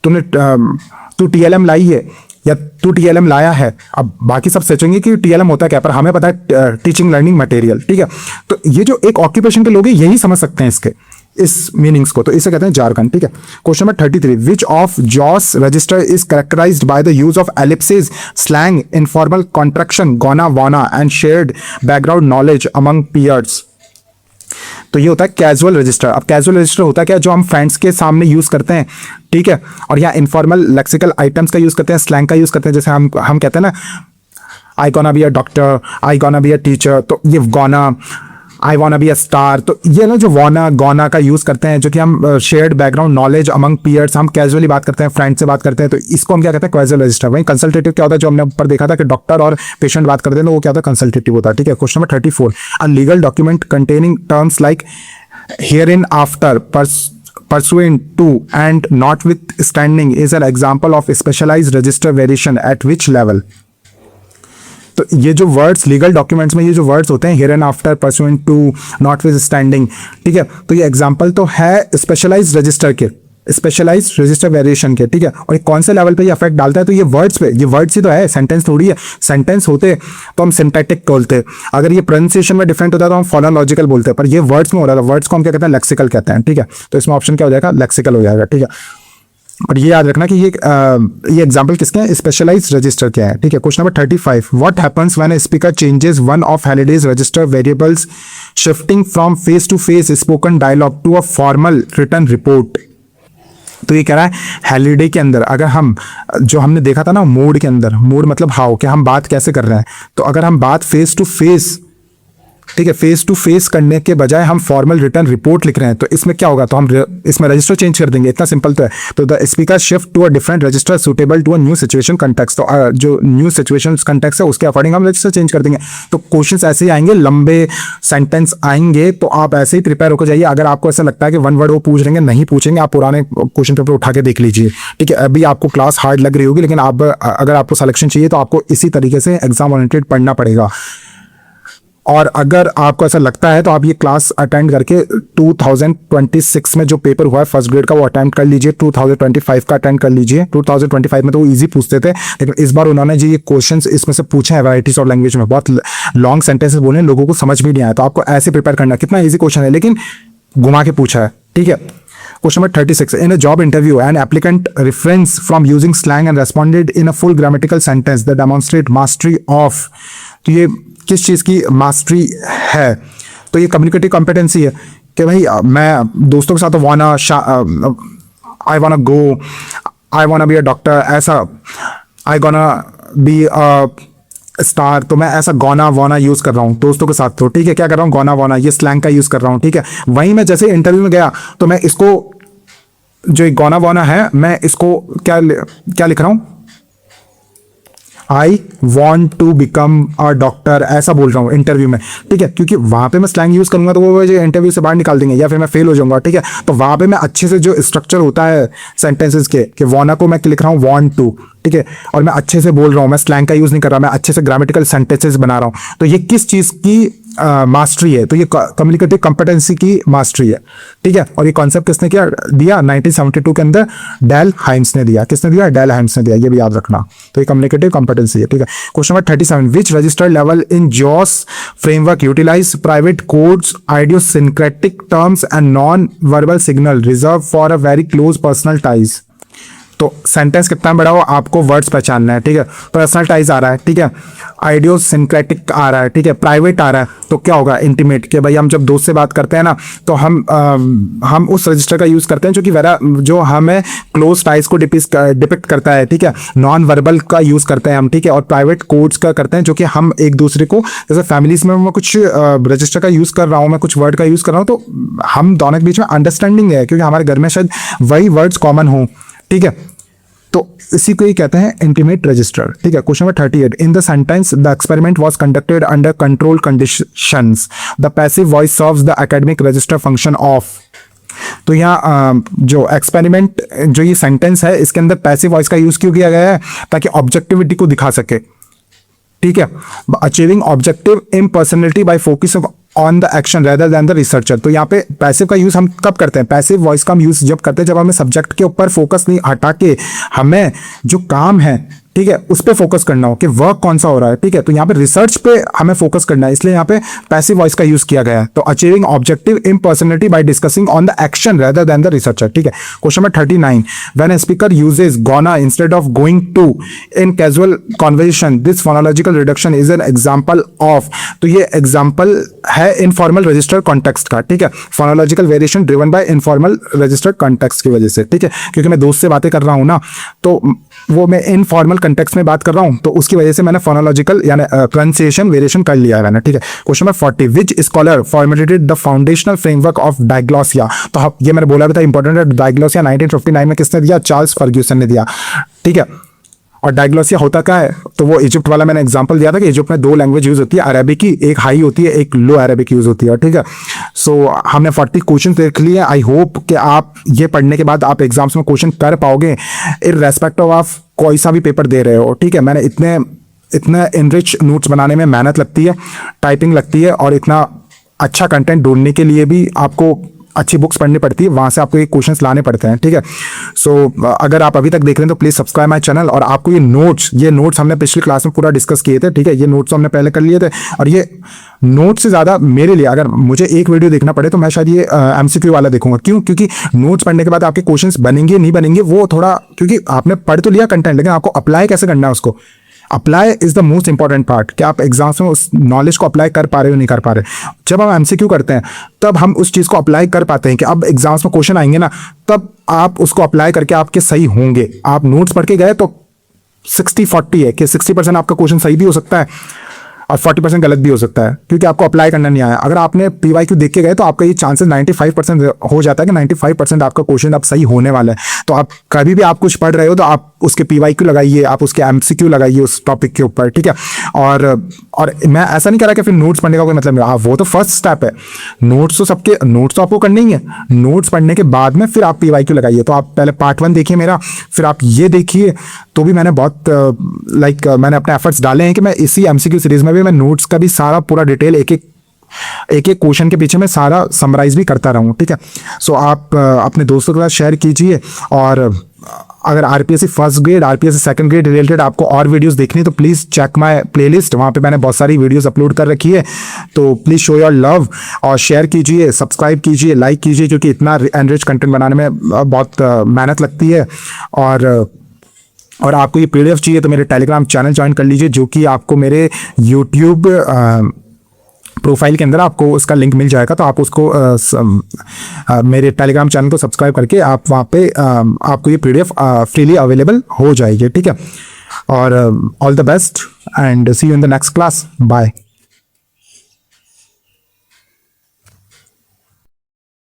तू TLM लाई है या तू TLM लाया है. अब बाकी सब सोचेंगे कि TLM होता क्या, पर हमें पता है टीचिंग लर्निंग मटेरियल. ठीक है, तो ये जो एक ऑक्यूपेशन के लोग हैं यही समझ सकते हैं इस मीनिंग्स को, तो इसे कहते हैं जार्गन. ठीक है, question number 33, which of Joos register is characterised by the use of ellipsis, slang, informal contraction, gonna wanna and shared background knowledge among peers. तो ये होता है कैजुअल रजिस्टर. अब कैजुअल रजिस्टर होता है क्या, जो हम फ्रेंड्स के सामने यूज करते हैं, ठीक है, और यहाँ इनफॉर्मल लेक्सिकल आइटम्स का यूज करते हैं, स्लैंग का यूज करते हैं. जैसे हम कहते हैं ना, I gonna be a doctor, I gonna be a teacher, तो ये gonna, I wanna be a star, तो ये ना जो वाना गोना का यूज करते हैं, जो कि हम shared background knowledge among peers, हम कैजुअली बात करते हैं, फ्रेंड से बात करते हैं, तो इसको हम क्या कहते हैं कैजुअल रजिस्टर. वहीं कंसल्टेटिव क्या होता है, जो हमने ऊपर देखा था कि डॉक्टर और पेशेंट बात करते हैं, तो वो क्या होता है कंसल्टेटिव होता है. ठीक है, question number 34, a legal document containing terms like herein after, pursuant to and notwithstanding is an example of specialized register variation at which level. तो ये जो वर्ड्स लीगल डॉक्यूमेंट्स में ये जो वर्ड्स होते हैं हियरन आफ्टर, परसुएंट टू, नॉटविथस्टैंडिंग, ठीक है, तो ये एग्जांपल तो है स्पेशलाइज्ड रजिस्टर के, स्पेशलाइज्ड रजिस्टर वेरिएशन के. ठीक है, और ये कौन से लेवल पे ये अफेक्ट डालता है, तो ये वर्ड्स पे, ये वर्ड्स ही तो है, सेंटेंस थोड़ी है. सेंटेंस होते तो हम सिंटैक्टिक बोलते हैं, अगर ये प्रोनाउंसिएशन में डिफरेंट होता है तो हम फोनोलॉजिकल बोलते हैं, पर ये वर्ड्स में हो रहा था, वर्ड्स को हम क्या कहते हैं लेक्सिकल कहते हैं. ठीक है, तो इसमें ऑप्शन क्या हो जाएगा, लेक्सिकल हो जाएगा. ठीक है, और ये याद रखना कि ये एग्जांपल किसके हैं, स्पेशलाइज्ड रजिस्टर क्या है. ठीक है, question number 35, what happens when a speaker changes one of Halliday's register variables shifting from face to face spoken dialogue to a formal written report. तो ये कह रहा है हैलिडे के अंदर अगर हम, जो हमने देखा था ना मोड के अंदर, मोड मतलब हाउ, कि हम बात कैसे कर रहे हैं, तो अगर हम बात फेस टू फेस ठीक है, फेस टू फेस करने के बजाय हम फॉर्मल रिटर्न रिपोर्ट लिख रहे हैं, तो इसमें क्या होगा, तो हम इसमें रजिस्टर चेंज कर देंगे, इतना सिंपल तो है। तो the speaker shift to a different register suitable to a new situation context, तो जो न्यू सिचुएशन कंटेक्स्ट है उसके अकॉर्डिंग हम रजिस्टर चेंज कर देंगे। तो क्वेश्चंस ऐसे ही आएंगे, लंबे सेंटेंस आएंगे, तो आप ऐसे ही प्रिपेयर होकर जाइए। अगर आपको ऐसा लगता है कि वन वर्ड वो पूछ लेंगे, नहीं पूछेंगे, आप पुराने क्वेश्चन पेपर उठा के देख लीजिए, ठीक है। अभी आपको क्लास हार्ड लग रही होगी, लेकिन आप अगर आपको सिलेक्शन चाहिए तो आपको इसी तरीके से एग्जाम ओरिएंटेड पढ़ना पड़ेगा। और अगर आपको ऐसा लगता है तो आप ये क्लास अटेंड करके 2026 में जो पेपर हुआ है फर्स्ट ग्रेड का वो अटेंड कर लीजिए, 2025 का अटेंड कर लीजिए। 2025 में तो वो इजी पूछते थे, लेकिन इस बार उन्होंने जो ये क्वेश्चंस इसमें से पूछे हैं वैराइटीज ऑफ लैंग्वेज में, बहुत लॉन्ग सेंटेंसेस बोले, लोगों को समझ भी नहीं आया। तो आपको ऐसे प्रिपेयर करना, कितना ईजी क्वेश्चन है लेकिन घुमा के पूछा है, ठीक है। Question number 36. In a job interview, an applicant refrains from using slang and responded in a full grammatical sentence that demonstrate mastery of. तो ये किस चीज़ की मास्टरी है? तो ये कम्युनिकेटिव कॉम्पिटेंसी है कि भाई मैं दोस्तों के साथ वाना आई वाना गो, आई वाना बी अ डॉक्टर, ऐसा I gonna be a star, तो मैं ऐसा गौना वाना यूज कर रहा हूँ दोस्तों के साथ। तो ठीक है, क्या कर रहा हूँ, गौना वाना, ये स्लैंग का यूज कर रहा हूँ, ठीक है। वहीं मैं जैसे इंटरव्यू में गया तो मैं इसको जो एक गौना वाना है, मैं इसको क्या लिख रहा हूँ, I want to become a doctor, ऐसा बोल रहा हूँ इंटरव्यू में, ठीक है। क्योंकि वहां पे मैं स्लैंग यूज करूंगा तो वो मुझे इंटरव्यू से बाहर निकाल देंगे या फिर मैं फेल हो जाऊंगा, ठीक है। तो वहां पे मैं अच्छे से जो स्ट्रक्चर होता है सेंटेंसेस के, कि वॉना को मैं लिख रहा हूँ वॉन्ट टू, ठीक है, और मैं अच्छे से बोल रहा हूँ, मैं स्लैंग का यूज नहीं कर रहा, मैं अच्छे से ग्रामेटिकल सेंटेंसेस बना रहा हूँ। तो ये किस चीज की मास्टरी है? तो ये कम्युनिकेटिव कॉम्पिटेंसी की मास्टरी है, ठीक है। और ये कॉन्सेप्ट किसने दिया 1972 के अंदर? डेल हाइम्स ने दिया। किसने दिया? डेल हाइम्स ने दिया, ये भी याद रखना। तो ये कम्युनिकेटिव कॉम्पिटेंसी है, ठीक है। Question number 37. Which register level in Joos framework utilise private codes, idiosyncratic terms and non verbal signal reserve for a very close personal ties? तो सेंटेंस कितना बड़ा हो आपको वर्ड्स पहचानना है, ठीक है। पर्सनल टाइज आ रहा है, ठीक है, आइडियोसिंक्रेटिक आ रहा है, ठीक है, प्राइवेट आ रहा है, तो क्या होगा, इंटीमेट, कि भाई हम जब दोस्त से बात करते हैं ना तो हम उस रजिस्टर का यूज करते हैं जो हमें क्लोज टाइज को डिपिक्ट करता है, ठीक है। नॉन वर्बल का यूज करते हैं हम, ठीक है, और प्राइवेट कोड्स का करते हैं जो कि हम एक दूसरे को, जैसे फैमिलीज में मैं कुछ रजिस्टर का यूज कर रहा हूँ, मैं कुछ वर्ड का यूज कर रहा हूँ, तो हम दोनों के बीच में अंडरस्टैंडिंग है क्योंकि हमारे घर में शायद वही वर्ड्स कॉमन हो, ठीक है। तो इसी को ही कहते हैं इंटीमेट रजिस्टर, ठीक है। Question number 38. In the sentence the experiment was conducted under controlled conditions, the passive voice serves the academic register function of. तो यहाँ जो एक्सपेरिमेंट, जो ये सेंटेंस है, इसके अंदर पैसिव वॉइस का यूज क्यों किया गया है? ताकि ऑब्जेक्टिविटी को दिखा सके, ठीक है। Achieving objective impersonality by focus on the action rather than the researcher. तो यहाँ पे पैसिव का यूज हम कब करते हैं? पैसिव वॉइस का हम यूज जब करते हैं जब हमें सब्जेक्ट के ऊपर फोकस नहीं हटा के हमें जो काम है, ठीक है, उस पे फोकस करना हो कि वर्क कौन सा हो रहा है, ठीक है। तो यहाँ पे रिसर्च पे हमें फोकस करना है, इसलिए यहाँ पे पैसिव वॉइस का यूज किया गया है। तो achieving objective impersonality by discussing on the action rather than the researcher, ठीक है। Question number 39. When a speaker uses gonna instead of going to in casual conversation, this phonological reduction is an example of. तो ये एग्जांपल है इनफॉर्मल रजिस्टर कॉन्टेक्स्ट का, ठीक है। Phonological variation driven by informal register context की वजह से, ठीक है, क्योंकि मैं दोस्त से बातें कर रहा हूं ना, तो वो मैं इनफॉर्मल कंटेक्स्ट में बात कर रहा हूं, तो उसकी वजह से मैंने फोनोलॉजिकल यानी प्रोनाउंसिएशन वेरिएशन कर लिया है मैंने, ठीक है। Question number 40. Which scholar formulated the foundational framework of diglossia? तो ये मैंने बोला भी था इंपॉर्टेंट है। डायग्लॉसिया 1959 में किसने दिया? चार्ल्स फर्ग्यूसन ने दिया, ठीक है। और डायग्लॉसिया होता क्या है? तो वो इजिप्ट वाला मैंने एग्जांपल दिया था कि इजिप्ट में 2 लैंग्वेज यूज होती है, अरेबिक की, एक हाई होती है, एक लो अरेबिक यूज होती है, ठीक है। सो हमने 40 क्वेश्चन देख लिए। आई होप कि आप ये पढ़ने के बाद आप एग्जाम्स में क्वेश्चन कर पाओगे इररेस्पेक्टिव ऑफ कोई सा भी पेपर दे रहे हो, ठीक है। मैंने इतने इनरिच नोट्स बनाने में मेहनत लगती है, टाइपिंग लगती है, और इतना अच्छा कंटेंट ढूंढने के लिए भी आपको अच्छी बुक्स पढ़नी पड़ती है, वहां से आपको ये क्वेश्चंस लाने पड़ते हैं, ठीक है। सो अगर आप अभी तक देख रहे हैं तो प्लीज सब्सक्राइब माय चैनल। और आपको ये नोट्स हमने पिछली क्लास में पूरा डिस्कस किए थे, ठीक है। ये नोट्स हमने पहले कर लिए थे, और ये नोट्स से ज्यादा मेरे लिए, अगर मुझे एक वीडियो देखना पड़े तो मैं शायद ये एमसीक्यू वाला देखूंगा। क्यों? क्योंकि नोट्स पढ़ने के बाद आपके क्वेश्चंस बनेंगे नहीं बनेंगे वो थोड़ा, क्योंकि आपने पढ़ तो लिया कंटेंट, लेकिन आपको अप्लाई कैसे करना है उसको, apply is the most important part, कि आप एग्जाम्स में उस नॉलेज को अप्लाई कर पा रहे हो नहीं कर पा रहे। जब हम एमसीक्यू करते हैं तब हम उस चीज को अप्लाई कर पाते हैं कि अब एग्जाम्स में क्वेश्चन आएंगे ना, तब आप उसको अप्लाई करके आपके सही होंगे। आप नोट्स पढ़ के गए तो 60-40 है कि 60% आपका क्वेश्चन सही भी हो सकता है, और 40% गलत भी हो सकता है क्योंकि आपको अप्लाई करना नहीं आया। अगर आपने PYQ देख के गए तो आपका ये चांसेस 95% हो जाता है कि 95% आपका क्वेश्चन अब सही होने वाला है। तो आप कभी भी आप कुछ पढ़ रहे हो तो आप उसके PYQ लगाइए, आप उसके MCQ लगाइए उस टॉपिक के ऊपर, ठीक है। और मैं ऐसा नहीं कह रहा कि फिर नोट्स पढ़ने का कोई मतलब नहीं, वो तो फर्स्ट स्टेप है। नोट्स तो आपको करने ही है। नोट्स पढ़ने के बाद में फिर आप PYQ लगाइए। तो आप पहले पार्ट 1 देखिए मेरा, फिर आप ये देखिए। तो भी मैंने बहुत मैंने अपने एफर्ट्स डाले हैं कि मैं इसी MCQ सीरीज में भी मैं नोट्स का भी सारा पूरा डिटेल एक एक क्वेश्चन के पीछे मैं सारा समराइज भी करता रहूँ, ठीक है। सो आप अपने दोस्तों के साथ शेयर कीजिए। और अगर RPSC first grade, RPSC second grade related आपको और वीडियोस देखनी तो प्लीज़ चेक माय प्लेलिस्ट, वहाँ पे मैंने बहुत सारी वीडियोस अपलोड कर रखी है। तो प्लीज़ शो योर लव और शेयर कीजिए, सब्सक्राइब कीजिए, लाइक कीजिए, क्योंकि इतना एनरिच कंटेंट बनाने में बहुत मेहनत लगती है। और आपको ये PDF चाहिए तो मेरे टेलीग्राम चैनल ज्वाइन कर लीजिए, जो कि आपको मेरे यूट्यूब प्रोफाइल के अंदर आपको उसका लिंक मिल जाएगा। तो आप उसको मेरे टेलीग्राम चैनल को सब्सक्राइब करके आप वहाँ पे आपको ये PDF फ्रीली अवेलेबल हो जाएगी, ठीक है। और all the best and see you in the next class. Bye.